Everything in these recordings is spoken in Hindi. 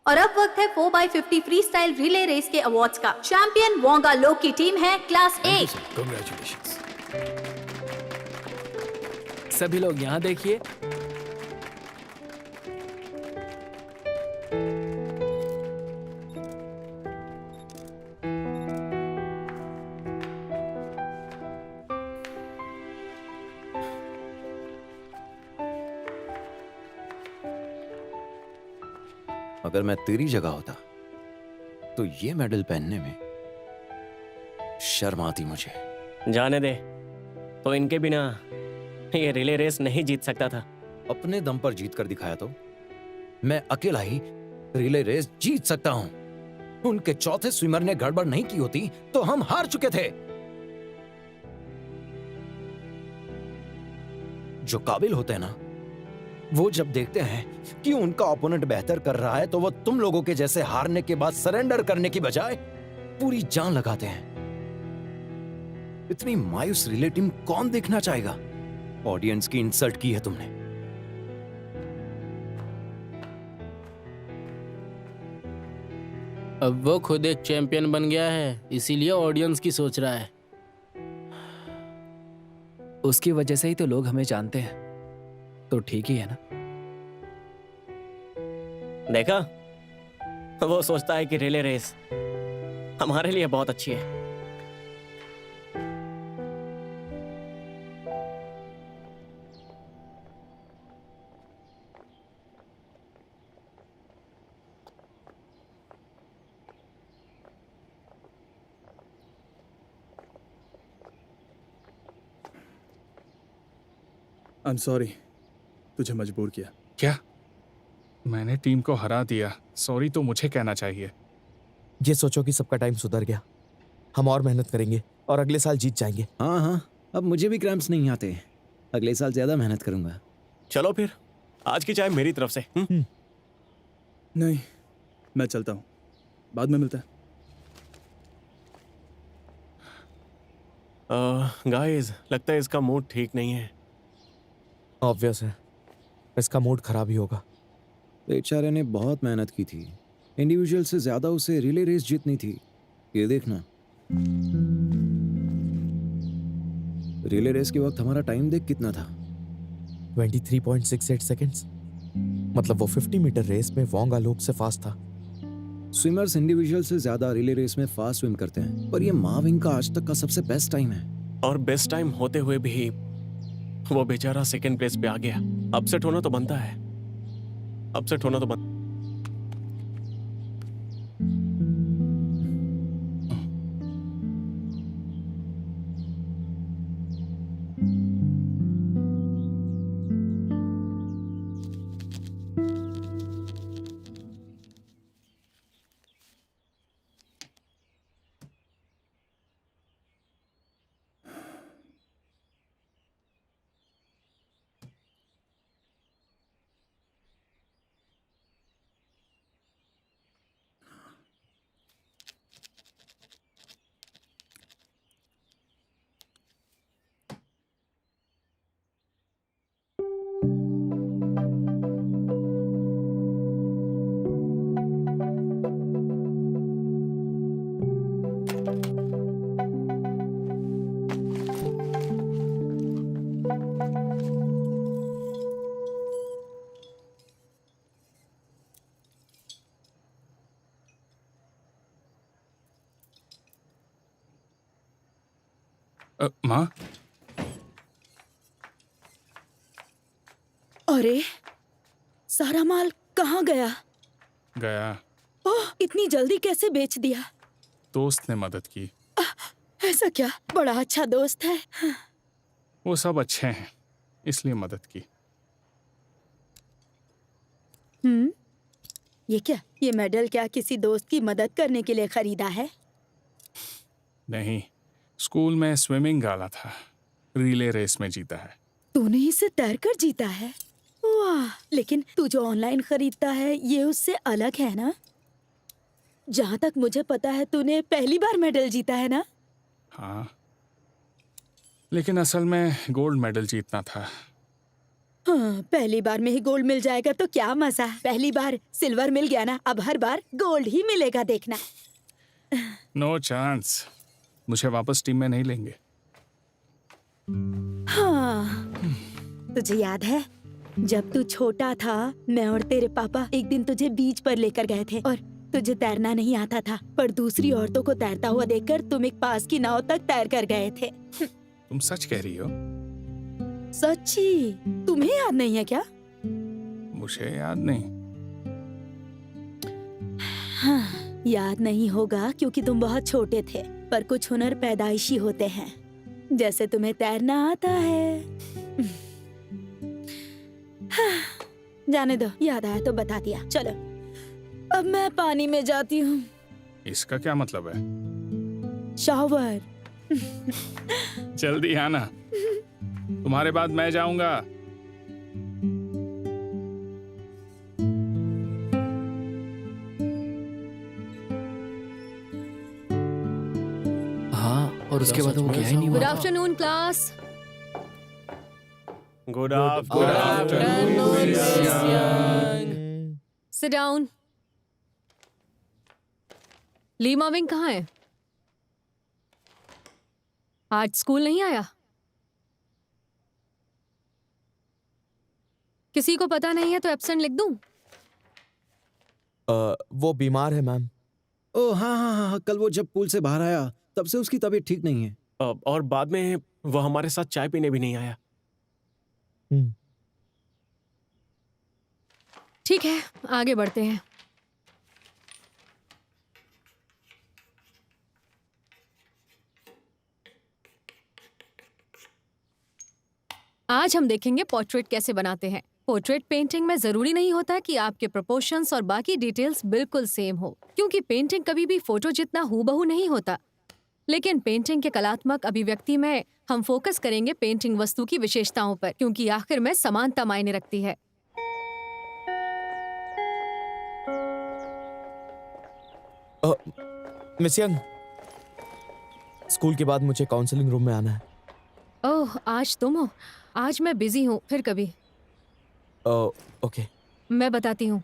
और अब वक्त है 4x50 freestyle relay race के अवार्ड्स का। चैंपियन वोंगा लोक की टीम है क्लास ए। कांग्रेचुलेशंस। सभी लोग यहाँ देखिए। अगर मैं तेरी जगह होता तो ये मेडल पहनने में शर्म आती मुझे। जाने दे, तो इनके बिना ये रिले रेस नहीं जीत सकता था। अपने दम पर जीत कर दिखाया तो मैं अकेला ही रिले रेस जीत सकता हूं। उनके चौथे स्विमर ने गड़बड़ नहीं की होती तो हम हार चुके थे। जो काबिल होते हैं ना, वो जब देखते हैं कि उनका ओपोनेंट बेहतर कर रहा है तो वो तुम लोगों के जैसे हारने के बाद सरेंडर करने की बजाय पूरी जान लगाते हैं। इतनी मायूस रिले टीम कौन देखना चाहेगा? ऑडियंस की इंसल्ट की है तुमने। अब वो खुद एक चैंपियन बन गया है, इसीलिए ऑडियंस की सोच रहा है। उसकी वजह से ही तो लोग हमें जानते हैं, तो ठीक ही है ना। देखा, वो सोचता है कि रिले रेस हमारे लिए बहुत अच्छी है। I'm sorry, तुझे मजबूर किया। क्या? मैंने टीम को हरा दिया। सॉरी तो मुझे कहना चाहिए। ये सोचो कि सबका टाइम सुधर गया, हम और मेहनत करेंगे और अगले साल जीत जाएंगे। हाँ हाँ, अब मुझे भी क्रैम्प्स नहीं आते। अगले साल ज्यादा मेहनत करूंगा। चलो फिर, आज की चाय मेरी तरफ से। नहीं, मैं चलता हूँ, बाद में मिलते हैं। गाइस, लगता है इसका मूड ठीक नहीं है। ऑब्वियस है, इसका मूड खराब ही होगा। बेचारे ने बहुत मेहनत की थी। इंडिविजुअल से ज्यादा उसे रिले रेस जीतनी थी। ये देखना, रिले रेस के वक्त हमारा टाइम देख कितना था। 23.68 सेकेंड्स। मतलब वो 50 मीटर रेस में वोंगा लोक से फास्ट था। स्विमर्स इंडिविजुअल से ज्यादा रिले रेस में फास्ट स्विम करते हैं, पर ये माविंग का आज तक का सबसे बेस्ट टाइम है। और बेस्ट टाइम होते हुए भी वो बेचारा सेकंड प्लेस पे आ गया। अपसेट होना तो बनता है, अपसेट होना तो बनता। माँ, अरे, सारा माल कहाँ गया? गया। ओह, इतनी जल्दी कैसे बेच दिया? दोस्त ने मदद की। ऐसा क्या? बड़ा अच्छा दोस्त है। वो सब अच्छे हैं, इसलिए मदद की। ये क्या? ये मेडल क्या किसी दोस्त की मदद करने के लिए खरीदा है? नहीं, स्कूल में स्विमिंग गाला था, रिले रेस में जीता है। तूने इसे तैरकर जीता है? वाह! लेकिन तू जो ऑनलाइन खरीदता है ये उससे अलग है ना? जहाँ तक मुझे पता है तूने पहली बार मेडल जीता है ना? हाँ, लेकिन असल में गोल्ड मेडल जीतना था। हाँ? हाँ, पहली बार में ही गोल्ड मिल जाएगा तो क्या मजा। पहली बार सिल्वर मिल गया ना, अब हर बार गोल्ड ही मिलेगा, देखना। नो चांस, मुझे वापस टीम में नहीं लेंगे। हाँ, तुझे याद है जब तू छोटा था, मैं और तेरे पापा एक दिन तुझे बीच पर लेकर गए थे और तुझे तैरना नहीं आता था, पर दूसरी औरतों को तैरता हुआ देखकर तुम एक पास की नाव तक तैर कर गए थे। तुम सच कह रही हो? सच्ची? तुम्हें याद नहीं है क्या? मुझे याद नहीं। हाँ, याद नहीं होगा क्योंकि तुम बहुत छोटे थे, पर कुछ हुनर पैदाइशी होते हैं, जैसे तुम्हें तैरना आता है। हाँ, जाने दो, याद आया तो बता दिया। चलो, अब मैं पानी में जाती हूँ। इसका क्या मतलब है? शावर। जल्दी आना, तुम्हारे बाद मैं जाऊंगा। हाँ, और उसके बाद वो क्या ही नहीं गुड हुआ। Afternoon class. Good afternoon. Sit down. ली माविंग कहाँ है? आज स्कूल नहीं आया? किसी को पता नहीं है तो एब्सेंट लिख दूं? वो बीमार है मैम। ओह हाँ हाँ हाँ हाँ, कल वो जब पूल से बाहर आया तब से उसकी तबीयत ठीक नहीं है। और बाद में वो हमारे साथ चाय पीने भी नहीं आया। ठीक है, आगे बढ़ते हैं। आज हम देखेंगे पोर्ट्रेट कैसे बनाते हैं। पोर्ट्रेट पेंटिंग में जरूरी नहीं होता कि आपके प्रोपोर्शंस और बाकी डिटेल्स बिल्कुल सेम हो, क्योंकि पेंटिंग कभी भी फोटो जितना हूबहू नहीं होता। लेकिन पेंटिंग के कलात्मक अभिव्यक्ति में हम फोकस करेंगे पेंटिंग वस्तु की विशेषताओं पर, क्योंकि आखिर में समानता मायने रखती है। मिस यंग, स्कूल के बाद मुझे काउंसलिंग रूम में आना है। ओह, आज तुम हो? आज मैं बिजी हूँ, फिर कभी। ओके। मैं बताती हूँ।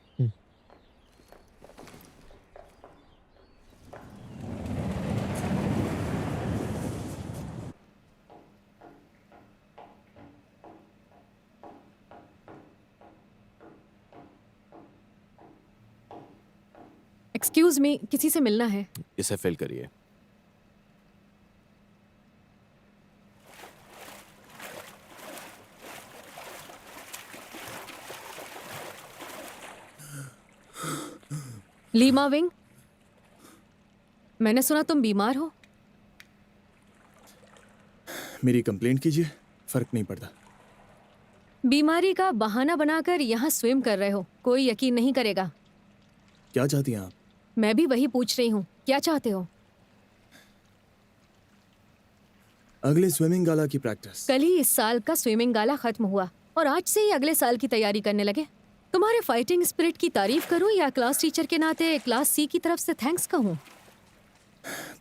एक्सक्यूज मी, किसी से मिलना है। इसे फिल करिए। ली माविंग, मैंने सुना तुम बीमार हो। मेरी कंप्लेंट कीजिए, फर्क नहीं पड़ता। बीमारी का बहाना बनाकर यहाँ स्विम कर रहे हो, कोई यकीन नहीं करेगा। क्या चाहती हैं आप? मैं भी वही पूछ रही हूँ, क्या चाहते हो? अगले स्विमिंग गाला की प्रैक्टिस। कल ही इस साल का स्विमिंग गाला खत्म हुआ और आज से ही अगले साल की तैयारी करने लगे। तुम्हारे फाइटिंग स्पिरिट की तारीफ करूं या क्लास टीचर के नाते क्लास सी की तरफ से थैंक्स कहूं?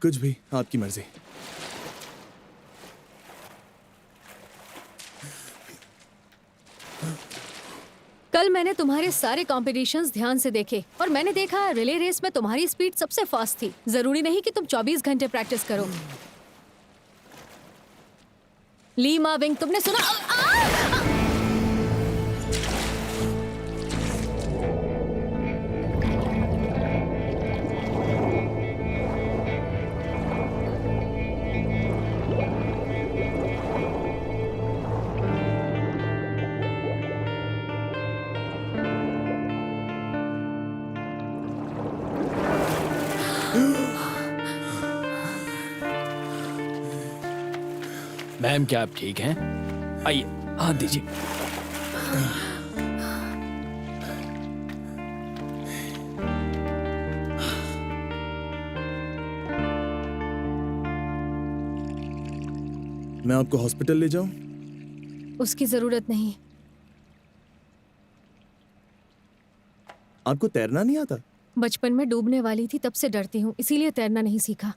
कुछ भी, आपकी मर्जी। कल मैंने तुम्हारे सारे कॉम्पिटिशन्स ध्यान से देखे और मैंने देखा रिले रेस में तुम्हारी स्पीड सबसे फास्ट थी। जरूरी नहीं कि तुम 24 घंटे प्रैक्टिस करो। ली माविंग, तुमने सुना? मैम, क्या आप ठीक हैं? आइए, हाथ दीजिए। मैं आपको हॉस्पिटल ले जाऊं? उसकी जरूरत नहीं। आपको तैरना नहीं आता? बचपन में डूबने वाली थी, तब से डरती हूँ, इसीलिए तैरना नहीं सीखा।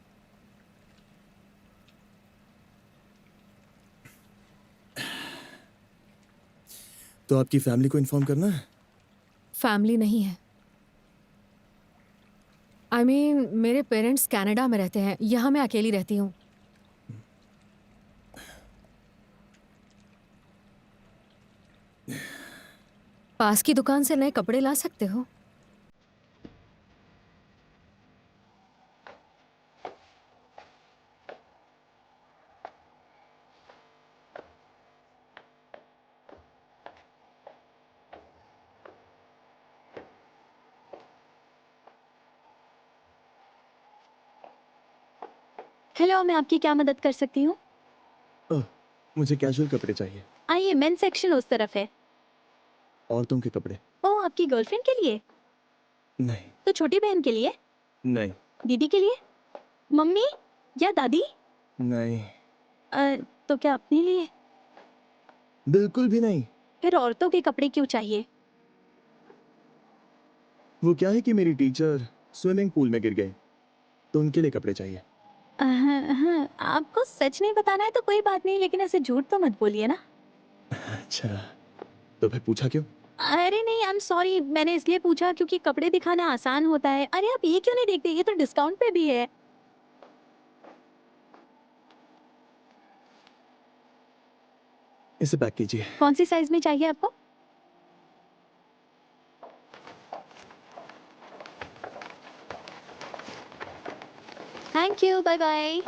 तो आपकी फैमिली को इन्फॉर्म करना है? फैमिली नहीं है। I mean, मेरे पेरेंट्स कनाडा में रहते हैं, यहाँ मैं अकेली रहती हूँ। पास की दुकान से नए कपड़े ला सकते हो। हेलो, मैं आपकी क्या मदद कर सकती हूँ? मुझे कैजुअल कपड़े चाहिए। आइए, मेन सेक्शन उस तरफ है। औरतों के कपड़े? ओह, आपकी गर्लफ्रेंड के लिए? नहीं। तो छोटी बहन के लिए? नहीं। दीदी के लिए? मम्मी या दादी? नहीं। तो क्या अपने लिए? बिल्कुल भी नहीं। फिर औरतों के कपड़े क्यों चाहिए? वो क्या है कि मेरी टीचर स्विमिंग पूल में गिर गई, तो उनके लिए कपड़े चाहिए। हाँ, आपको सच नहीं बताना है तो कोई बात नहीं, लेकिन ऐसे झूठ तो मत बोलिए ना। अच्छा, तो फिर पूछा क्यों? अरे नहीं, आई एम सॉरी, मैंने इसलिए पूछा क्योंकि कपड़े दिखाना आसान होता है। अरे आप ये क्यों नहीं देखते, ये तो डिस्काउंट पे भी है। इसे पैक कीजिए। कौन सी साइज में चाहिए आपको? Thank you, bye bye.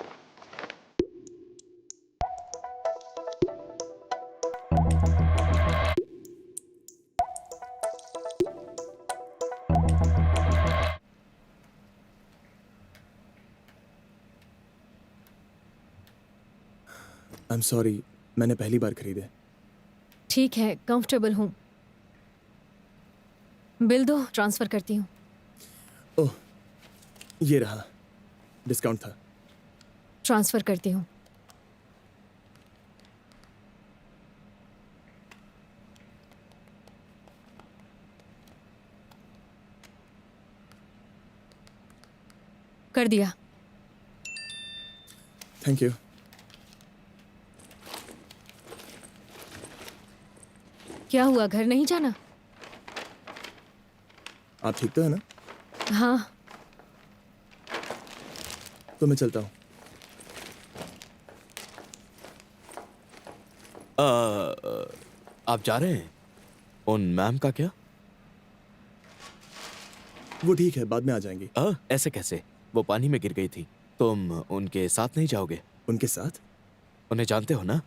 I am sorry, मैंने पहली बार खरीदे। ठीक है, कंफर्टेबल हूँ। बिल दो, ट्रांसफर करती हूँ। ओह, ये रहा, डिस्काउंट था। ट्रांसफर करती हूँ। कर दिया। Thank you. क्या हुआ, घर नहीं जाना? आप ठीक तो है ना? हाँ। तो मैं चलता हूँ। आप जा रहे हैं? उन मैम का क्या? वो ठीक है, बाद में आ जाएंगी। ऐसे कैसे? वो पानी में गिर गई थी। तुम उनके साथ नहीं जाओगे? उनके साथ? उन्हें जानते हो ना?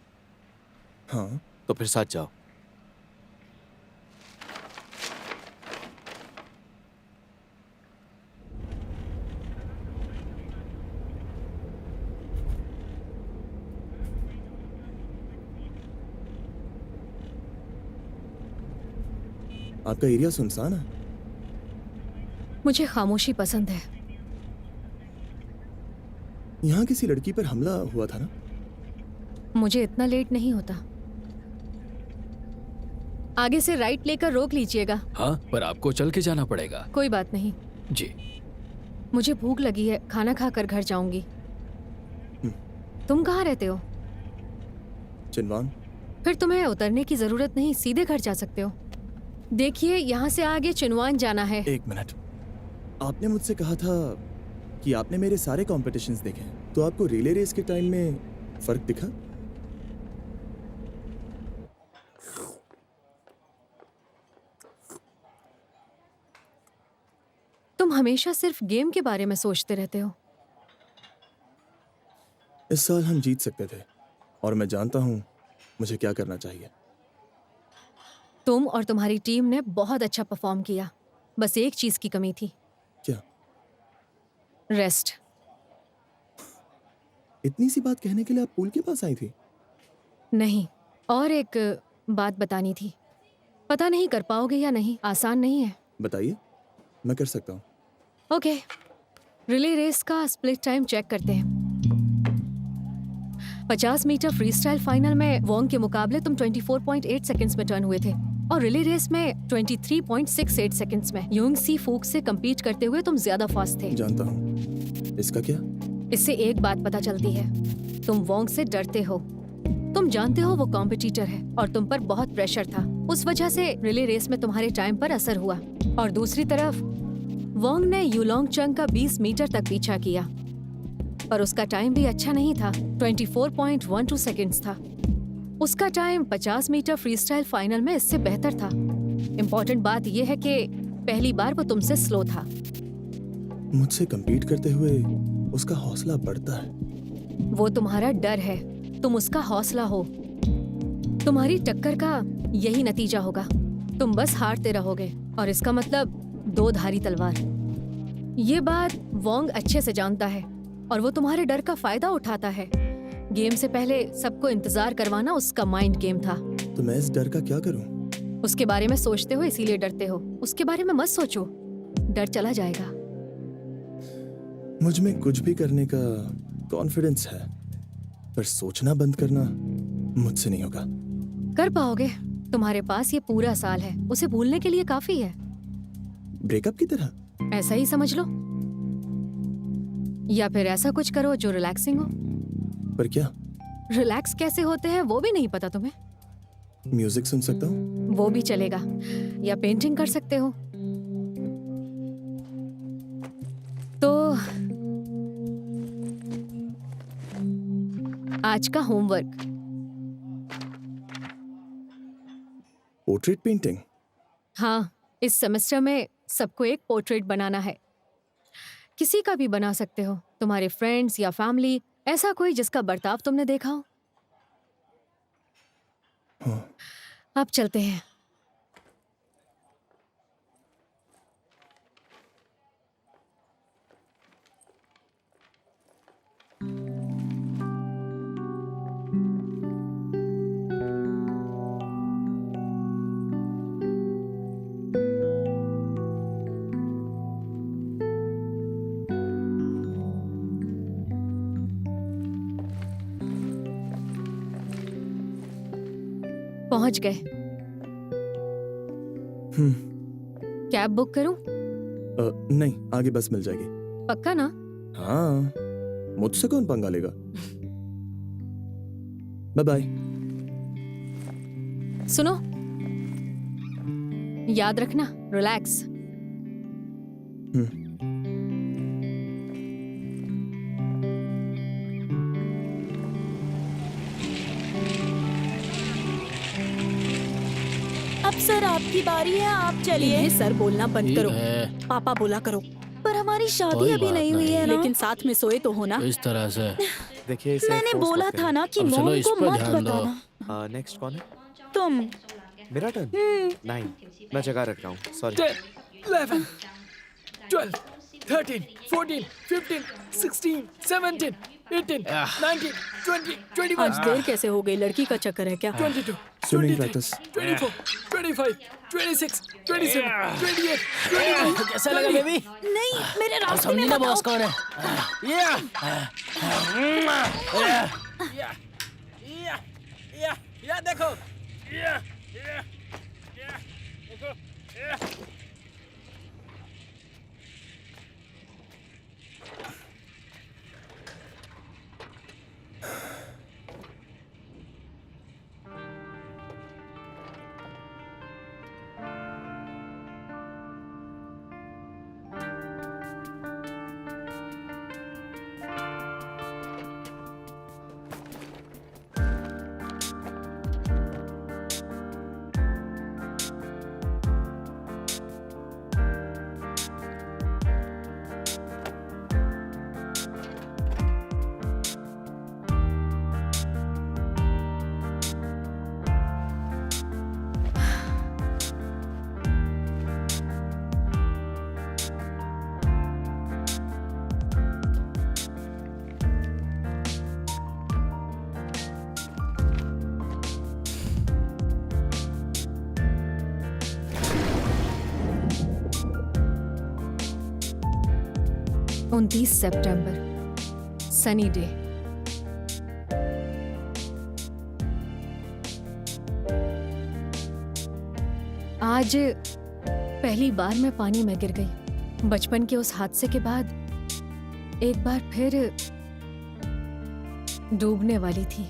हाँ। तो फिर साथ जाओ। आपका एरिया सुनसान है? मुझे खामोशी पसंद है। यहाँ किसी लड़की पर हमला हुआ था ना? मुझे इतना लेट नहीं होता। आगे से राइट लेकर रोक लीजिएगा। हाँ, पर आपको चल के जाना पड़ेगा। कोई बात नहीं। जी। मुझे भूख लगी है, खाना खाकर घर जाऊंगी। तुम कहाँ रहते हो? चिनवान। फिर तुम्हें उतरने की जरूरत नहीं, सीधे घर जा सकते हो। देखिए, यहाँ से आगे चिनवान जाना है। एक मिनट, आपने मुझसे कहा था कि आपने मेरे सारे कॉम्पिटिशन्स देखे हैं, तो आपको रिले रेस के टाइम में फर्क दिखा? तुम हमेशा सिर्फ गेम के बारे में सोचते रहते हो। इस साल हम जीत सकते थे और मैं जानता हूँ मुझे क्या करना चाहिए। तुम और तुम्हारी टीम ने बहुत अच्छा परफॉर्म किया, बस एक चीज की कमी थी। क्या? रेस्ट। इतनी सी बात कहने के लिए आप पूल के पास आई थी? नहीं, और एक बात बतानी थी। पता नहीं कर पाओगे या नहीं, आसान नहीं है। बताइए, मैं कर सकता हूँ। ओके, रिले रेस का स्प्लिट टाइम चेक करते हैं। 50 मीटर फ्री स्टाइल फाइनल में वोंग के मुकाबले तुम 24.8 सेकंड्स में टर्न हुए थे और रिले रेस में 23.68 सेकंड्स में यूंग सी फूक से कम्पीट करते हुए तुम ज्यादा फास्ट थे। जानता हूँ। इसका क्या? इससे एक बात पता चलती है, तुम वोंग से डरते हो। तुम जानते हो वो कॉम्पिटिटर है और तुम पर बहुत प्रेशर था। उस वजह से रिले रेस में तुम्हारे टाइम पर असर हुआ। और दूसरी तरफ वोंग ने यूलोंग चंग का 20 मीटर तक पीछा किया, पर उसका टाइम भी अच्छा नहीं था, 24.12 सेकंड्स था। उसका टाइम 50 मीटर फ्रीस्टाइल फाइनल में इससे बेहतर था। इम्पोर्टेंट बात यह है कि पहली बार वो तुमसे स्लो था। मुझसे compete करते हुए उसका हौसला बढ़ता है। वो तुम्हारा डर है, तुम उसका हौसला हो। तुम्हारी टक्कर का यही नतीजा होगा, तुम बस हारते रहोगे, और इसका मतलब दो धारी तलवार। ये बात वोंग अच्छे से जानता है और वो तुम्हारे डर का फायदा उठाता है। गेम से पहले सबको इंतजार करवाना उसका माइंड गेम था। तो मैं इस डर का क्या करूं? उसके बारे में सोचते हो इसीलिए डरते हो। उसके बारे में मत सोचो, डर चला जाएगा। मुझ में कुछ भी करने का कॉन्फिडेंस है, पर सोचना बंद करना मुझसे नहीं होगा। कर पाओगे, तुम्हारे पास ये पूरा साल है, उसे भूलने के लिए काफी है। ब्रेकअप की तरह? ऐसा ही समझ लो, या फिर ऐसा कुछ करो जो रिलैक्सिंग हो। पर क्या? रिलैक्स कैसे होते हैं वो भी नहीं पता तुम्हें? म्यूजिक सुन सकता हूँ? वो भी चलेगा, या पेंटिंग कर सकते हो। तो आज का होमवर्क, पोर्ट्रेट पेंटिंग? हाँ, इस सेमेस्टर में सबको एक पोर्ट्रेट बनाना है। किसी का भी बना सकते हो, तुम्हारे फ्रेंड्स या फैमिली, ऐसा कोई जिसका बर्ताव तुमने देखा हो। हाँ। अब चलते हैं। पहुंच गए। कैब बुक करूं? नहीं, आगे बस मिल जाएगी। पक्का ना? हाँ, मुझसे कौन पंगा लेगा? Bye bye. सुनो, याद रखना, रिलैक्स। अब सर आपकी बारी है, आप चलिए। इन्हें सर बोलना बंद ठीक करो, है, पापा बोला करो। पर हमारी शादी कोई अभी बात नहीं हुई है ना? लेकिन साथ में सोए तो हो ना। इस तरह से। देखिए इसे मैंने force बोला मत था ना कि अब चलो, मोम इस को पर मत ध्यान दो। बताना। नेक्स्ट कौन है? तुम। मेरा टर्न? 9। मैं जगह रख रहा हूँ, सॉरी। 11, 12, 13, 14, 15, 16, 17, 18, 19, 20, 21, आज देर कैसे हो गई? लड़की का चक्कर है क्या? 22, Swimming 23, practice. 24, 25, 26, 27, 28, 29. कैसा लगा बेबी? नहीं, मेरे रास्ते समझी में ना मत बॉस आओ। कौन है? या देखो, उनतीस सितंबर, सनी डे। आज पहली बार मैं पानी में गिर गई। बचपन के उस हादसे के बाद एक बार फिर डूबने वाली थी।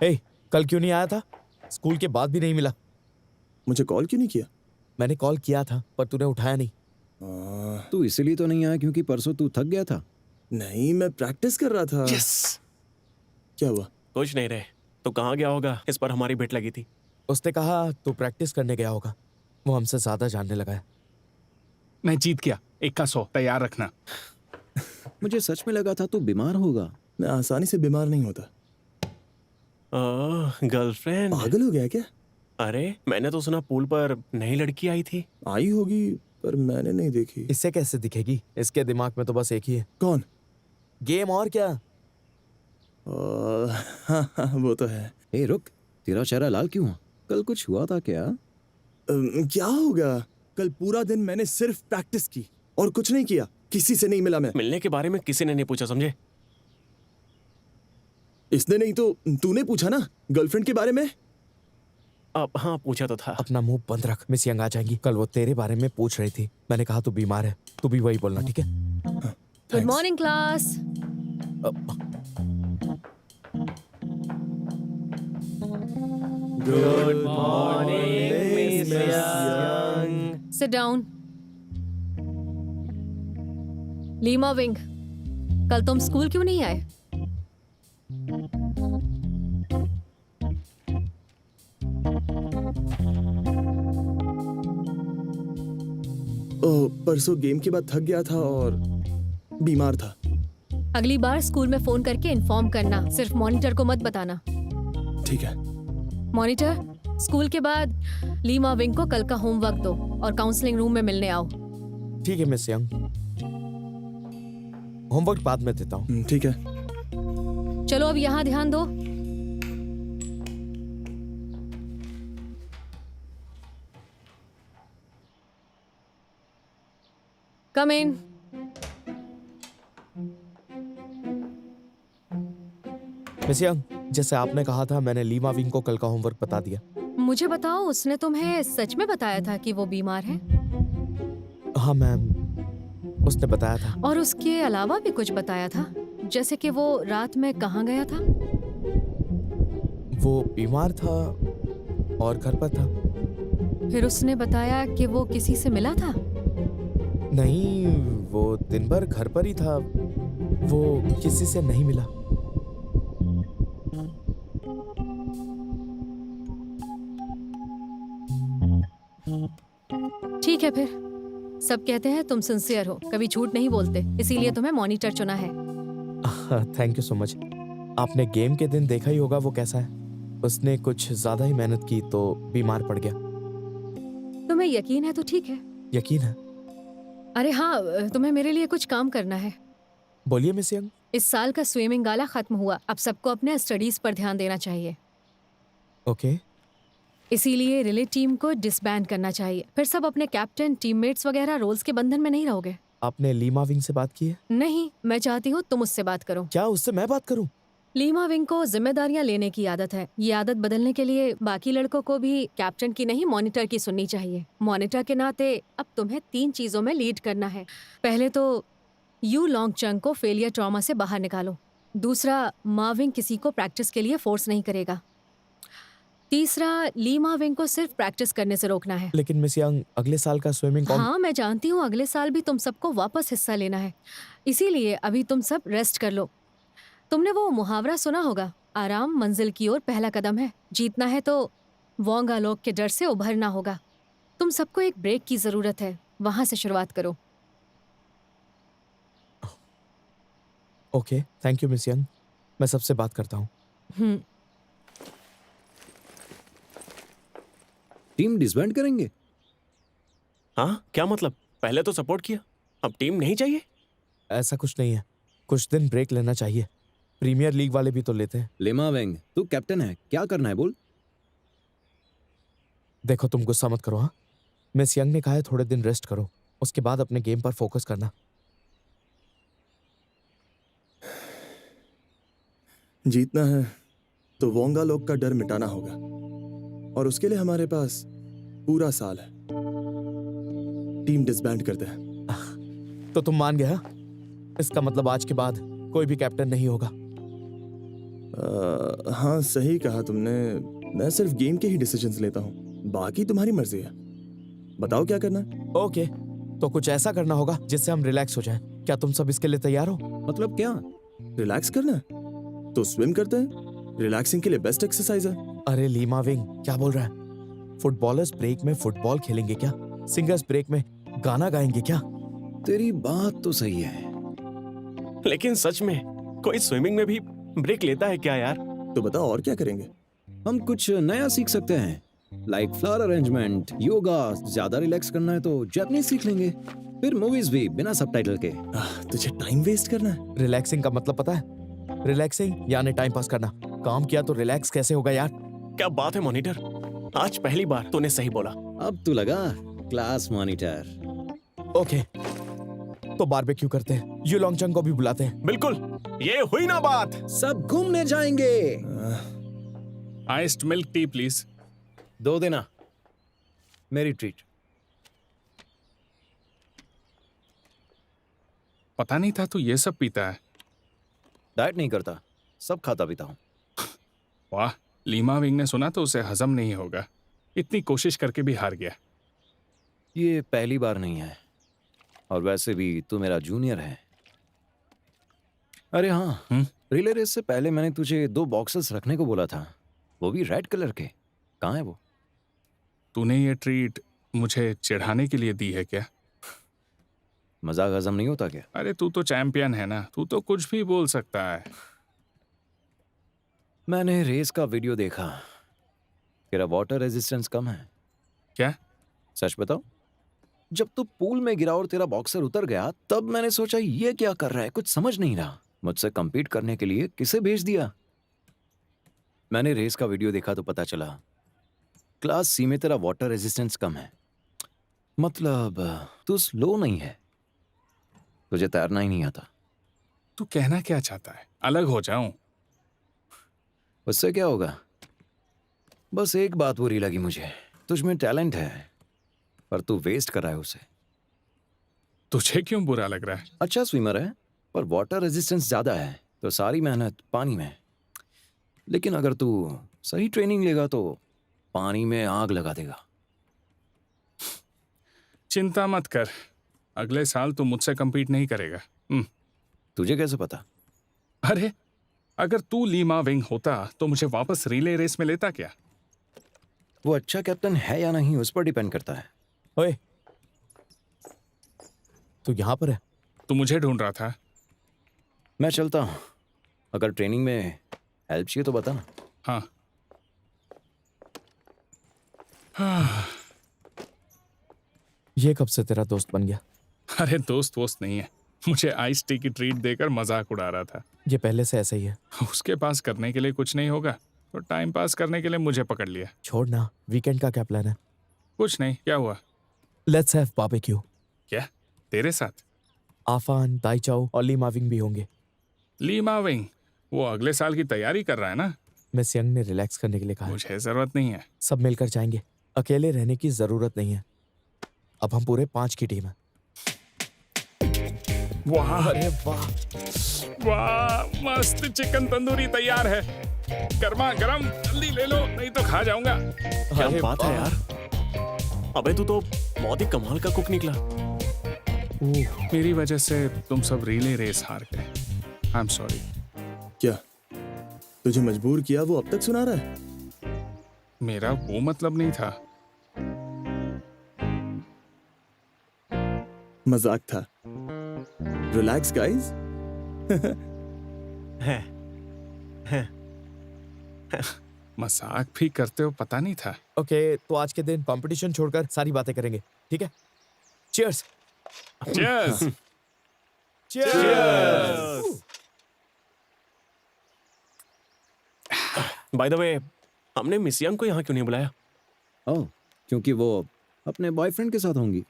ए, कल क्यों नहीं आया था? स्कूल के बाद भी नहीं मिला। मुझे कॉल क्यों नहीं किया? मैंने कॉल किया था पर तूने उठाया नहीं। तू इसलिए तो नहीं आया क्योंकि परसों तू थक गया था। नहीं, मैं प्रैक्टिस कर रहा था। क्या हुआ? कुछ नहीं रहे तो कहाँ गया होगा, इस पर हमारी भेंट लगी थी। उसने कहा तू प्रैक्टिस करने गया होगा। वो हमसे ज्यादा जानने लगा है। मैं जीत गया, 1 का 100 तैयार रखना। मुझे सच में लगा था तू बीमार होगा। मैं आसानी से बीमार नहीं होता। गर्लफ्रेंड? पागल हो गया क्या? अरे मैंने तो सुना पूल पर नई लड़की आई थी। आई होगी पर मैंने नहीं देखी। इससे कैसे दिखेगी? इसके दिमाग में तो बस एक ही है, कौन? गेम। और क्या? हाँ, वो तो है। ए रुक, तेरा चेहरा लाल क्यों हुआ? कल कुछ हुआ था क्या? क्या होगा? कल पूरा दिन मैंने सिर्फ प्रैक्टिस की और कुछ नहीं किया। किसी से नहीं मिला मैं। मिलने के बारे में किसी ने नहीं पूछा, समझे? इसने नहीं तो तूने पूछा ना गर्लफ्रेंड के बारे में। अब हाँ, पूछा तो था। अपना मुंह बंद रख, मिस यंग आ जाएंगी। कल वो तेरे बारे में पूछ रही थी, मैंने कहा तू बीमार है, तू भी वही बोलना, ठीक है? Good morning class. Good morning miss young. Sit down. Lima wing, कल तुम स्कूल क्यों नहीं आए? परसों गेम के बाद थक गया था और बीमार था। अगली बार स्कूल में फोन करके इन्फॉर्म करना, सिर्फ मॉनिटर को मत बताना। ठीक है। मॉनिटर, स्कूल के बाद लीमा विंग को कल का होमवर्क दो और काउंसलिंग रूम में मिलने आओ। ठीक है मिस यंग, होमवर्क बाद में देता हूँ। ठीक है। चलो अब यहाँ ध्यान दो। कम इन। मिस यंग, जैसे आपने कहा था, मैंने लीमा विंग को कल का होमवर्क बता दिया। मुझे बताओ, उसने तुम्हें सच में बताया था कि वो बीमार है? हाँ मैम, उसने बताया था। और उसके अलावा भी कुछ बताया था, जैसे कि वो रात में कहाँ गया था? वो बीमार था और घर पर था। फिर उसने बताया कि वो किसी से मिला था? नहीं, वो दिन भर घर पर ही था, वो किसी से नहीं मिला। ठीक है, फिर सब कहते हैं तुम सिंसियर हो, कभी झूठ नहीं बोलते, इसीलिए तुम्हें मॉनिटर चुना है। Thank you so much. आपने गेम के दिन देखा ही होगा वो कैसा है। उसने कुछ ज्यादा ही मेहनत की तो बीमार पड़ गया। तुम्हें यकीन है तो ठीक है। यकीन है? अरे हाँ, तुम्हें मेरे लिए कुछ काम करना है। बोलिए मिस यंग। इस साल का स्विमिंग गाला खत्म हुआ, अब सबको अपने स्टडीज पर ध्यान देना चाहिए। ओके। इसीलिए रिले टीम को डिसबैंड करना चाहिए। फिर सब अपने कैप्टन, टीममेट्स वगैरह रोल्स के बंधन में नहीं रहोगे। आपने लीमा विंग से बात की है? नहीं, मैं चाहती हूँ तुम उससे बात करो। क्या उससे मैं बात करूं? लीमा विंग को जिम्मेदारियां लेने की आदत है। ये आदत बदलने के लिए बाकी लड़कों को भी कैप्टन की नहीं, मॉनिटर की सुननी चाहिए। मॉनिटर के नाते अब तुम्हें 3 चीजों में लीड करना है। पहले तो यू लॉन्ग चंग को फेलियर ट्रॉमा से बाहर निकालो। दूसरा, माविंग किसी को प्रैक्टिस के लिए फोर्स नहीं करेगा। तीसरा, लीमा विंग को सिर्फ प्रैक्टिस करने से रोकना है। लेकिन मिस यंग, अगले साल का स्विमिंग हाँ, मैं जानती हूँ अगले साल भी तुम सबको वापस हिस्सा लेना है, इसीलिए अभी तुम सब रेस्ट कर लो। तुमने वो मुहावरा सुना होगा, आराम मंजिल की ओर पहला कदम है। जीतना है तो वोंगा लोग के डर से उभरना होगा। तुम सबको एक ब्रेक की जरूरत है, वहां से शुरुआत करो। Okay, thank you miss young, मैं सबसे बात करता हूँ। टीम डिसबैंड करेंगे? हाँ, क्या मतलब? पहले तो सपोर्ट किया, अब टीम नहीं चाहिए? ऐसा कुछ नहीं है, कुछ दिन ब्रेक लेना चाहिए। प्रीमियर लीग वाले भी तो लेते हैं। लीमा विंग, तू कैप्टन है, क्या करना है बोल? देखो, तुम गुस्सा मत करो। हाँ, मिस यंग ने कहा है थोड़े दिन रेस्ट करो, उसके बाद अपने गेम पर फोकस करना। जीतना है तो वोंगा लोग का डर मिटाना होगा, और उसके लिए हमारे पास पूरा साल है। टीम डिसबैंड करते हैं। तो तुम मान गया? इसका मतलब आज के बाद कोई भी कैप्टन नहीं होगा। हाँ सही कहा तुमने। मैं सिर्फ गेम के ही डिसीजंस लेता हूँ, बाकी तुम्हारी मर्जी है। बताओ क्या करना है। ओके, तो कुछ ऐसा करना होगा जिससे हम रिलैक्स हो जाएं। क्या तुम सब इसके लिए तैयार हो? मतलब क्या? रिलैक्स करना है तो स्विम करते हैं, रिलैक्सिंग के लिए बेस्ट एक्सरसाइज है। अरे लीमा विंग, क्या बोल रहा है? फुटबॉलर्स ब्रेक में फुटबॉल खेलेंगे क्या? सिंगर्स ब्रेक में गाना गाएंगे क्या? तेरी बात तो सही है, लेकिन सच में कोई स्विमिंग में भी ब्रेक लेता है क्या यार? तो बताओ और क्या करेंगे। हम कुछ नया सीख सकते हैं, लाइक फ्लावर अरेंजमेंट, योगा। ज्यादा रिलैक्स करना है तो जापानीज सीख लेंगे, फिर मूवीज भी बिना सबटाइटल के। तुझे टाइम वेस्ट करना है। रिलैक्सिंग का मतलब पता है? रिलैक्सिंग यानी टाइम पास करना। काम किया तो रिलैक्स कैसे होगा यार? क्या बात है मॉनिटर, आज पहली बार तूने सही बोला। अब तू लगा क्लास मॉनिटर। ओके, तो बारबेक्यू करते हैं, यू लॉन्गचंग को भी बुलाते हैं। बिल्कुल, ये हुई ना बात। सब घूमने जाएंगे। Iced milk tea please. 2 देना, मेरी ट्रीट। पता नहीं था तू ये सब पीता है। डाइट नहीं करता, सब खाता पीता हूँ। वाह, लीमा विंग ने सुना तो उसे हजम नहीं होगा, इतनी कोशिश करके भी हार गया। ये पहली बार नहीं है, और वैसे भी तू मेरा जूनियर है। अरे हाँ, रिले रेस से पहले मैंने तुझे 2 बॉक्सेस रखने को बोला था, वो भी रेड कलर के। कहाँ है वो? तूने ये ट्रीट मुझे चिढ़ाने के लिए दी है क्या? मजाक हजम नहीं होता क्या? अरे तू तो चैंपियन है ना, तू तो कुछ भी बोल सकता है। मैंने रेस का वीडियो देखा, तेरा वाटर रेजिस्टेंस कम है। क्या? सच बताओ, जब तू पूल में गिरा और तेरा बॉक्सर उतर गया, तब मैंने सोचा ये क्या कर रहा है, कुछ समझ नहीं रहा। मुझसे compete करने के लिए किसे भेज दिया? मैंने रेस का वीडियो देखा तो पता चला क्लास सी में तेरा वाटर रेजिस्टेंस कम है। मतलब तू स्लो नहीं है, तुझे तैरना ही नहीं आता। तू कहना क्या चाहता है? अलग हो जाऊं? उससे क्या होगा? बस एक बात बुरी लगी मुझे, तुझ में टैलेंट है पर तू वेस्ट कर रहा है उसे। तुझे क्यों बुरा लग रहा है? अच्छा स्विमर है पर वाटर रेजिस्टेंस ज्यादा है, तो सारी मेहनत पानी में। लेकिन अगर तू सही ट्रेनिंग लेगा तो पानी में आग लगा देगा। चिंता मत कर, अगले साल तू मुझसे compete नहीं करेगा। तुझे कैसे पता? अरे अगर तू लीमा विंग होता तो मुझे वापस रिले रेस में लेता क्या? वो अच्छा कैप्टन है या नहीं उस पर डिपेंड करता है। ओए, तू यहाँ पर है? तू मुझे ढूंढ रहा था? मैं चलता हूँ, अगर ट्रेनिंग में हेल्प चाहिए तो बता ना। हाँ। ये कब से तेरा दोस्त बन गया? अरे दोस्त वोस्त नहीं है, मुझे आइस टी की ट्रीट देकर मजाक उड़ा रहा था। ये पहले से ऐसा ही है। उसके पास करने के लिए कुछ नहीं होगा तो टाइम पास करने के लिए मुझे पकड़ लिया। छोड़ ना, वीकेंड का क्या प्लान है? कुछ नहीं, क्या हुआ? Let's have barbecue. क्या तेरे साथ? आफान, दाइचाओ और लीमा विंग भी होंगे। लीमा विंग वो अगले साल की तैयारी कर रहा है ना? मिस यंग ने रिलैक्स करने के लिए कहा है। मुझे जरूरत नहीं है। सब मिलकर जाएंगे, अकेले रहने की जरूरत नहीं है। अब हम पूरे 5 की टीम है। वाह, अरे वाह, वाह, मस्त चिकन तंदूरी तैयार है। गर्मा गरम, जल्दी ले लो नहीं तो खा जाऊंगा। क्या अरे बात है वाह। यार, अबे तू तो बहुत ही कमाल का कुक निकला। मेरी वजह से तुम सब रिले रेस हार गए। आई एम सॉरी। क्या तुझे मजबूर किया वो अब तक सुना रहा है? मेरा वो मतलब नहीं था। मजाक था। Relax guys. मजाक भी करते हो पता नहीं था। ओके, तो आज के दिन कंपटीशन छोड़कर सारी बातें करेंगे, ठीक है? Cheers. Cheers! By the way, हमने मिस यंग को यहाँ क्यों नहीं बुलाया? ओह, क्योंकि वो अपने बॉयफ्रेंड के साथ होंगी।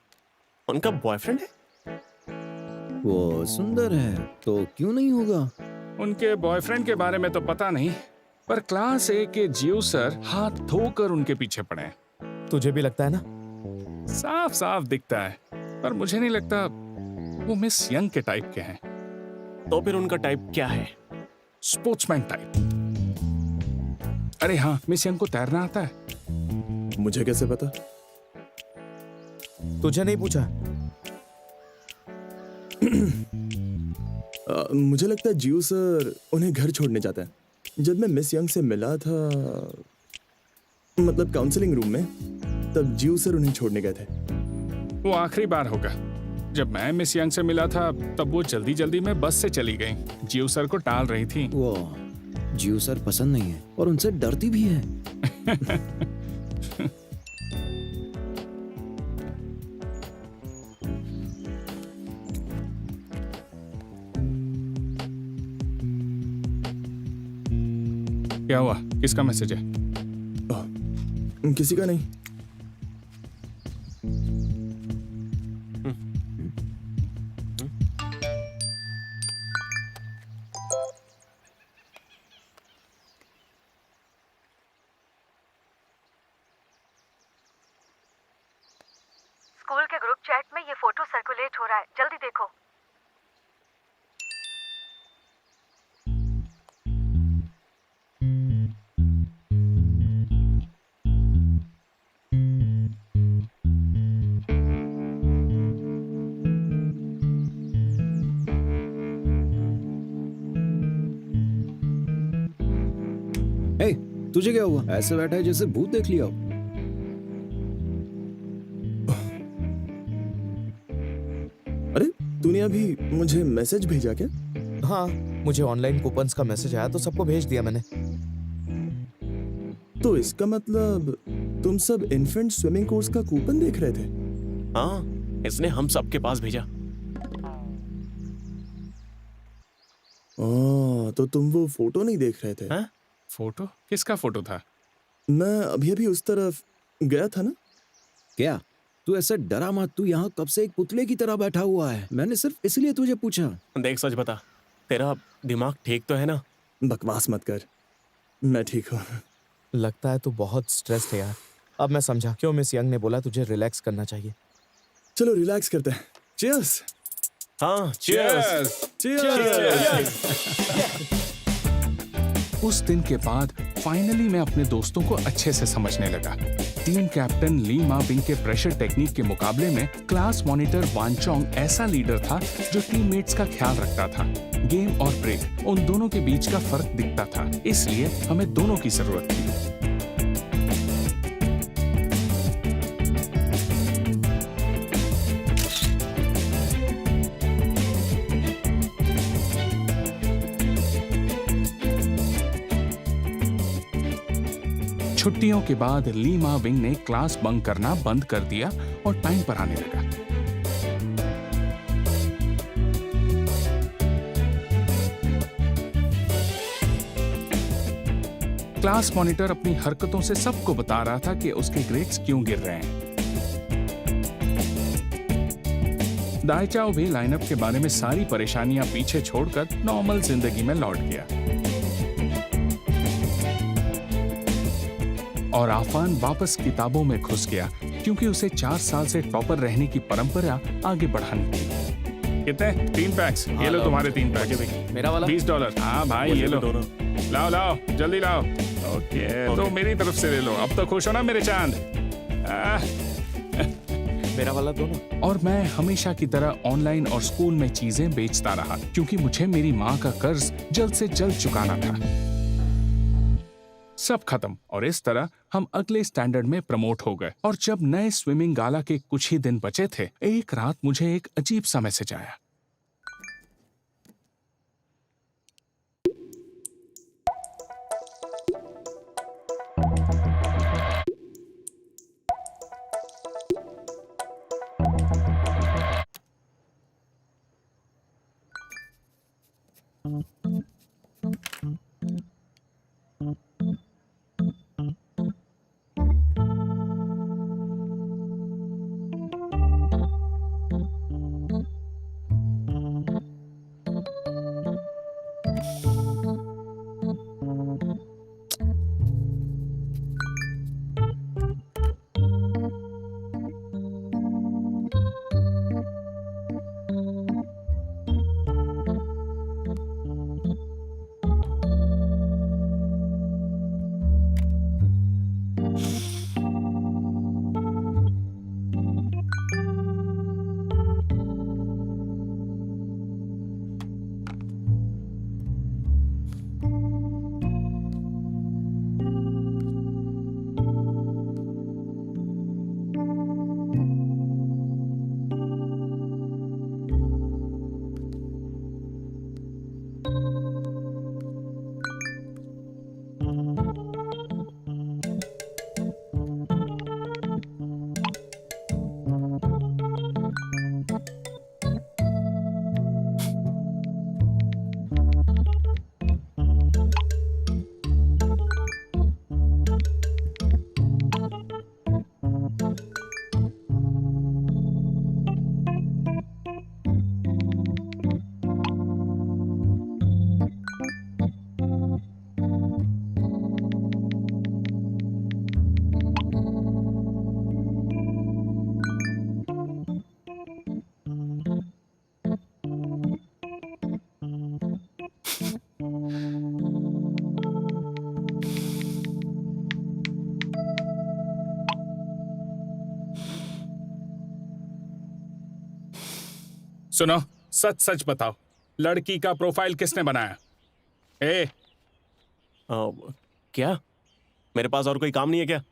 उनका बॉयफ्रेंड है? वो सुंदर है तो क्यों नहीं होगा? उनके बॉयफ्रेंड के बारे में तो पता नहीं, पर क्लास ए के ज्यूसर हाथ धोकर उनके पीछे पड़े हैं। तुझे भी लगता है ना? साफ साफ दिखता है, पर मुझे नहीं लगता वो मिस यंग के टाइप के हैं। तो फिर उनका टाइप क्या है? Sportsman type. अरे हाँ, मिस यंग को तैरना आता है? मुझे कैसे पता? तुझे नहीं पूछा? मुझे लगता है जियो सर उन्हें घर छोड़ने जाता है। जब मैं मिस यंग से मिला था, मतलब काउंसलिंग रूम में, तब जियो सर उन्हें छोड़ने गए थे। वो आखिरी बार होगा। जब मैं मिस यंग से मिला था तब वो जल्दी जल्दी में बस से चली गई। जियो सर को टाल रही थी। वो जियो सर पसंद नहीं है और उनसे डरती भी है। क्या हुआ? किसका मैसेज है? किसी का नहीं। स्कूल के ग्रुप चैट में ये फोटो सर्कुलेट हो रहा है, जल्दी देखो। हे, तुझे क्या हुआ? ऐसे बैठा है जैसे भूत देख लिया हो। अरे तूने अभी मुझे मैसेज भेजा क्या? हाँ, मुझे ऑनलाइन कूपन्स का मैसेज आया तो सबको भेज दिया मैंने। तो इसका मतलब तुम सब इन्फेंट स्विमिंग कोर्स का कूपन देख रहे थे? हाँ, इसने हम सबके पास भेजा। तो तुम वो फोटो नहीं देख रहे थे? हाँ? फोटो? किसका फोटो था? मैं अभी अभी उस तरफ गया था ना। क्या? तू ऐसे डरा मत। तू यहाँ कब से एक पुतले की तरह बैठा हुआ है। मैंने सिर्फ इसलिए तुझे पूछा। देख, सच बता, तेरा दिमाग ठीक तो है ना? बकवास मत कर, मैं ठीक हूँ। लगता है तू बहुत स्ट्रेस्ड है यार। अब मैं समझा क्यों मिस यंग ने बोला तुझे रिलैक्स करना चाहिए। चलो रिलैक्स करते हैं। चीयर्स। हाँ, चीयर्स। उस दिन के बाद फाइनली मैं अपने दोस्तों को अच्छे से समझने लगा। टीम कैप्टन ली मा बिंग के प्रेशर टेक्निक के मुकाबले में क्लास मॉनिटर वान चोंग ऐसा लीडर था जो टीममेट्स का ख्याल रखता था। गेम और ब्रेक, उन दोनों के बीच का फर्क दिखता था, इसलिए हमें दोनों की जरूरत थी। छुट्टियों के बाद ली मा विंग ने क्लास बंक करना बंद कर दिया और टाइम पर आने लगा। क्लास मॉनिटर अपनी हरकतों से सबको बता रहा था कि उसके ग्रेड्स क्यों गिर रहे हैं। दाइचाओ भी लाइनअप के बारे में सारी परेशानियां पीछे छोड़कर नॉर्मल जिंदगी में लौट गया और आफान वापस किताबों में घुस गया क्योंकि उसे 4 साल से टॉपर रहने की परंपरा आगे बढ़ानी थी। कितने? 3 पैक्स। ये लो तुम्हारे 3 पैक्स। मेरा वाला $20। हाँ भाई, ये लो। दोनों। लाओ लाओ, जल्दी लाओ। ओके, तो मेरी तरफ से ले लो। अब तो खुश हो ना मेरे चांद? मेरा वाला दोनों। और मैं हमेशा की तरह ऑनलाइन और स्कूल में चीजें बेचता रहा क्योंकि मुझे मेरी माँ का कर्ज जल्द से जल्द चुकाना था। सब खत्म और इस तरह हम अगले स्टैंडर्ड में प्रमोट हो गए। और जब नए स्विमिंग गाला के कुछ ही दिन बचे थे, एक रात मुझे एक अजीब सा मैसेज आया। सुनो, सच सच बताओ, लड़की का प्रोफाइल किसने बनाया? क्या मेरे पास और कोई काम नहीं है क्या?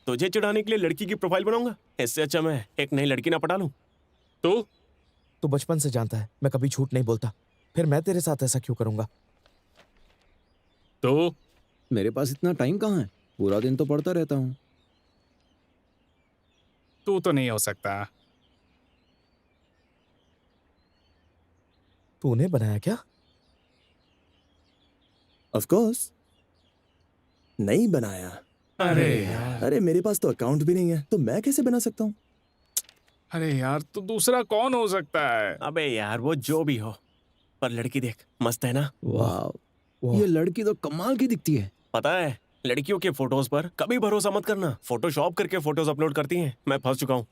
तुझे चिढ़ाने के लिए लड़की की प्रोफाइल बनाऊंगा? इससे अच्छा मैं एक नई लड़की ना पटा लूं। तू बचपन से जानता है मैं कभी झूठ नहीं बोलता, फिर मैं तेरे साथ ऐसा क्यों करूंगा? तो मेरे पास इतना टाइम कहाँ है, पूरा दिन तो पढ़ता रहता हूँ। तू तो नहीं हो सकता। तूने बनाया क्या? ऑफ कोर्स नहीं बनाया। अरे यार, अरे मेरे पास तो अकाउंट भी नहीं है, तो मैं कैसे बना सकता हूँ? अरे यार, तो दूसरा कौन हो सकता है? अबे यार वो जो भी हो, पर लड़की देख, मस्त है ना? वाह, ये लड़की तो कमाल की दिखती है। पता है, लड़कियों के फोटोज पर कभी भरोसा मत करना। फोटोशॉप करके फोटोज अपलोड करती हैं। मैं फंस चुका हूँ।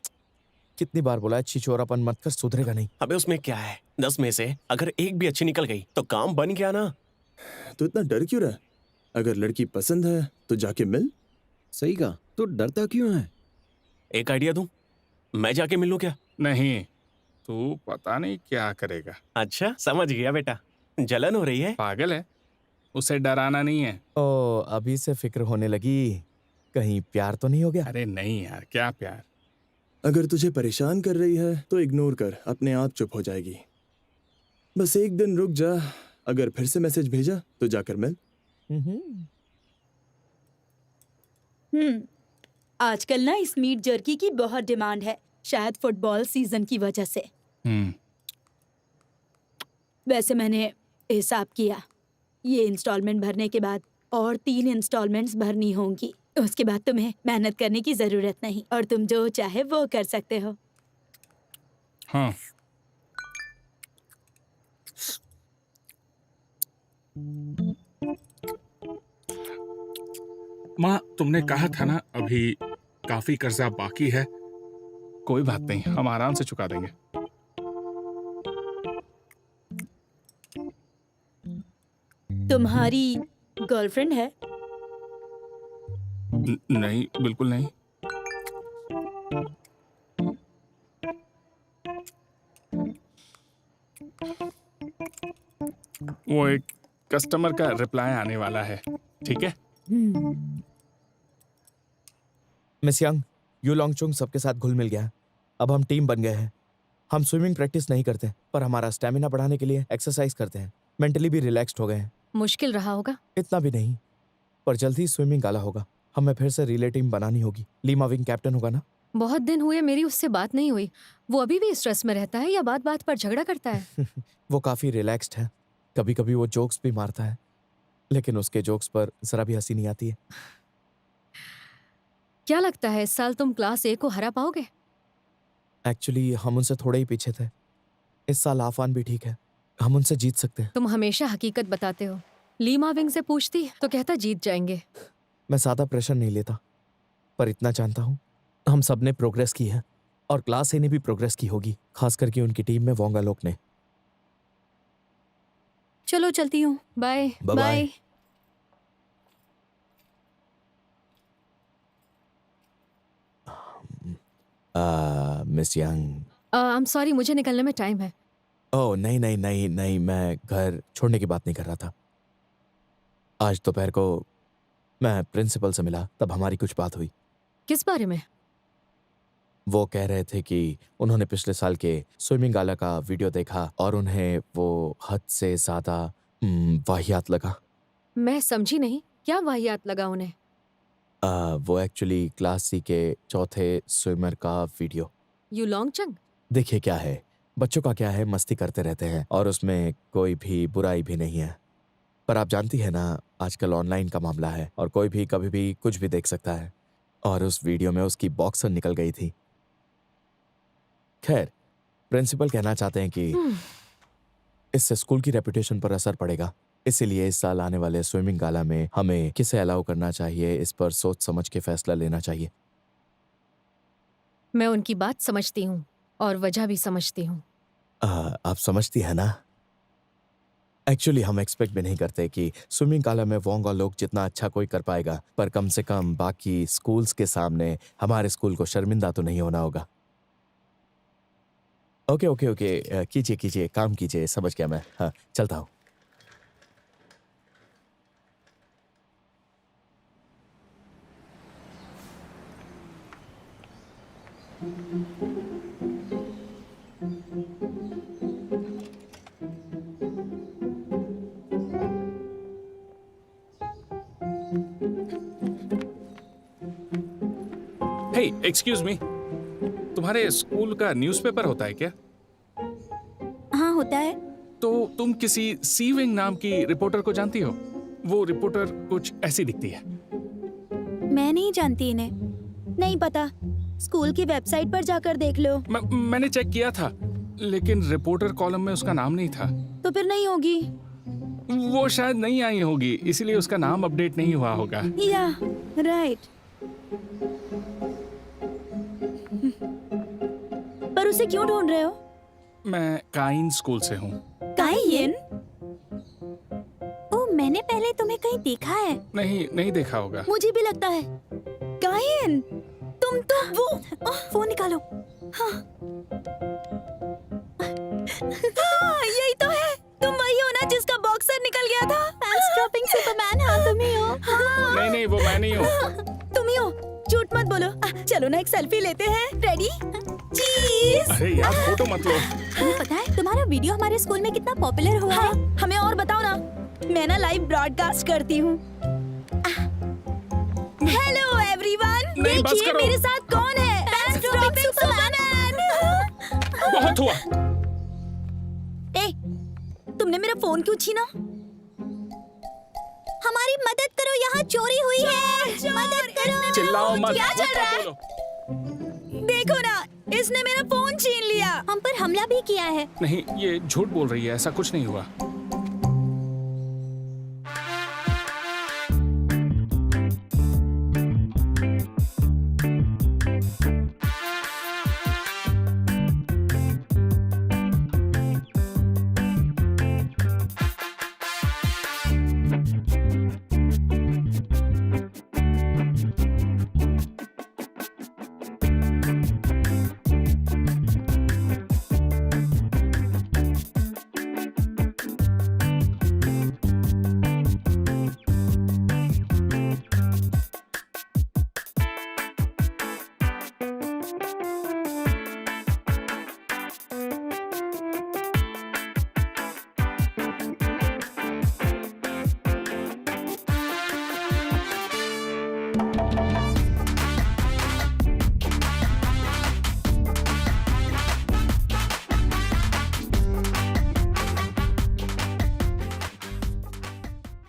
कितनी बार बोला है छिछोरापन मत कर, सुधरेगा नहीं। अबे उसमें क्या है, 10 में से अगर एक भी अच्छी निकल गई तो काम बन गया ना। तो इतना डर क्यों रहा? अगर लड़की पसंद है तो जाके मिल। सही कहा, तो डरता क्यों है? एक आइडिया दूं, मैं जाके मिलूं क्या? नहीं, तू पता नहीं क्या करेगा। अच्छा समझ गया बेटा, जलन हो रही है। पागल है, उसे डराना नहीं है। ओ, अभी से फिक्र होने लगी, कहीं प्यार तो नहीं हो गया? अरे नहीं यार, क्या प्यार। अगर तुझे परेशान कर रही है तो इग्नोर कर, अपने आप चुप हो जाएगी। बस एक दिन रुक जा, अगर फिर से मैसेज भेजा तो जाकर मिल। आजकल ना इस मीट जर्की की बहुत डिमांड है, शायद फुटबॉल सीजन की वजह से। वैसे मैंने हिसाब किया, ये इंस्टॉलमेंट भरने के बाद और 3 इंस्टॉलमेंट्स भरनी होंगी। उसके बाद तुम्हें मेहनत करने की जरूरत नहीं और तुम जो चाहे वो कर सकते हो। हाँ, माँ तुमने कहा था ना अभी काफी कर्जा बाकी है। कोई बात नहीं, हम आराम से चुका देंगे। तुम्हारी गर्लफ्रेंड है? नहीं, बिल्कुल नहीं। वो एक कस्टमर का रिप्लाई आने वाला है, ठीक है? मिस यंग, यू लॉन्गचुंग सबके साथ घुल मिल गया है। अब हम टीम बन गए हैं। हम स्विमिंग प्रैक्टिस नहीं करते, पर हमारा स्टेमिना बढ़ाने के लिए एक्सरसाइज करते हैं। मेंटली भी रिलैक्स्ड हो गए हैं। मुश्किल रहा होगा। इतना भी नहीं, पर जल्द ही स्विमिंग गाला होगा। हमें फिर से रिले टीम बनानी होगी। लीमा विंग कैप्टन होगा ना? बहुत दिन हुए मेरी उससे बात नहीं हुई। वो अभी भी स्ट्रेस में रहता है या बात बात पर झगड़ा करता है? वो काफी रिलैक्स्ड है। कभी कभी वो जोक्स भी मारता है, लेकिन उसके जोक्स पर जरा भी हंसी नहीं आती है। क्या लगता है इस साल तुम क्लास ए को हरा पाओगे? एक्चुअली हम उनसे थोड़े ही पीछे थे। इस साल आफान भी ठीक है, हम उनसे जीत सकते हैं। तुम हमेशा हकीकत बताते हो। लीमा विंग से पूछती तो कहता जीत जाएंगे। मैं ज्यादा प्रेशर नहीं लेता, पर इतना जानता हूँ हम सब ने प्रोग्रेस की है और क्लास ए ने भी प्रोग्रेस की होगी, खास करके उनकी टीम में वोंगा लोक ने। चलो चलती हूँ, bye Bye-bye. Bye. Miss Young. I am sorry, मुझे निकलने में टाइम है। ओह नहीं नहीं नहीं नहीं, मैं घर छोड़ने की बात नहीं कर रहा था। आज दोपहर को मैं प्रिंसिपल से मिला, तब हमारी कुछ बात हुई। किस बारे में? वो कह रहे थे कि उन्होंने पिछले साल के स्विमिंग गाला का वीडियो देखा और उन्हें वो हद से ज्यादा वाहियात लगा। मैं समझी नहीं, क्या वाहियात लगा उन्हें? वो एक्चुअली क्लास सी के चौथे स्विमर का वीडियो। यू लॉन्गचंग? देखिए क्या है, बच्चों का क्या है, मस्ती करते रहते हैं और उसमें कोई भी बुराई भी नहीं है। पर आप जानती है ना, आजकल ऑनलाइन का मामला है और कोई भी कभी भी कुछ भी देख सकता है। और उस वीडियो में उसकी बॉक्सर निकल गई थी। खैर, प्रिंसिपल कहना चाहते हैं कि इससे स्कूल की रेपुटेशन पर असर पड़ेगा, इसीलिए इस साल आने वाले स्विमिंग गाला में हमें किसे अलाउ करना चाहिए, इस पर सोच समझ के फैसला लेना चाहिए। मैं उनकी बात समझती हूँ और वजह भी समझती हूँ। आप समझती है ना? एक्चुअली हम एक्सपेक्ट भी नहीं करते कि स्विमिंग गाला में वोंगा लोग जितना अच्छा कोई कर पाएगा, पर कम से कम बाकी स्कूल्स के सामने हमारे स्कूल को शर्मिंदा तो नहीं होना होगा। ओके ओके ओके, कीजिए कीजिए, काम कीजिए, समझ गया मैं। हाँ, चलता हूँ। हे एक्सक्यूज मी, तुम्हारे स्कूल का न्यूज़पेपर होता है क्या? हाँ होता है। तो तुम किसी सी विंग नाम की रिपोर्टर को जानती हो? वो रिपोर्टर कुछ ऐसी दिखती है। मैं नहीं जानती इन्हें। नहीं पता, स्कूल की वेबसाइट पर जाकर देख लो। मैंने चेक किया था, लेकिन रिपोर्टर कॉलम में उसका नाम नहीं था। तो फिर नहीं होगी। वो शायद नहीं आई होगी, इसीलिए उसका नाम अपडेट नहीं हुआ होगा। या राइट। पर उसे क्यों ढूंढ रहे हो? मैं काइन स्कूल से हूँ। काइन? ओ, मैंने पहले तुम्हें कहीं देखा है। नहीं देखा होगा। मुझे भी लगता है। काइन, तुम तो वो फोन निकालो। हाँ। यही तो है। तुम वही हो ना जिसका बॉक्सर निकल गया था? एयरस्ट्रपिंग सुपरमैन, हाँ तुम ही हो। हाँ। नहीं वो मैं नहीं हूँ। तुम ही हो, झूठ मत बोलो। चलो ना एक सेल्फी लेते हैं। रेडी? चीज। अरे यार फोटो मत लो। तुम्हें पता है तुम्हारा वीडियो हमारे स्कूल में कितना पॉपुलर हुआ है? हमें और बताओ ना। मैं ना लाइव ब्रॉडकास्ट करती हूँ। हेलो एवरीवन, नहीं, बस देखिए करो। मेरे साथ कौन है? एयरस्ट्रपिंग सुपरमैन। बहुत हुआ। ए, तुमने मेरा फोन क्यों छीना? हमारी मदद करो, यहाँ चोरी हुई है। मदद करो। चिल्लाओ मत। क्या चल रहा है? बोलो। देखो ना, इसने मेरा फोन छीन लिया। हम पर हमला भी किया है। नहीं, ये झूठ बोल रही है, ऐसा कुछ नहीं हुआ।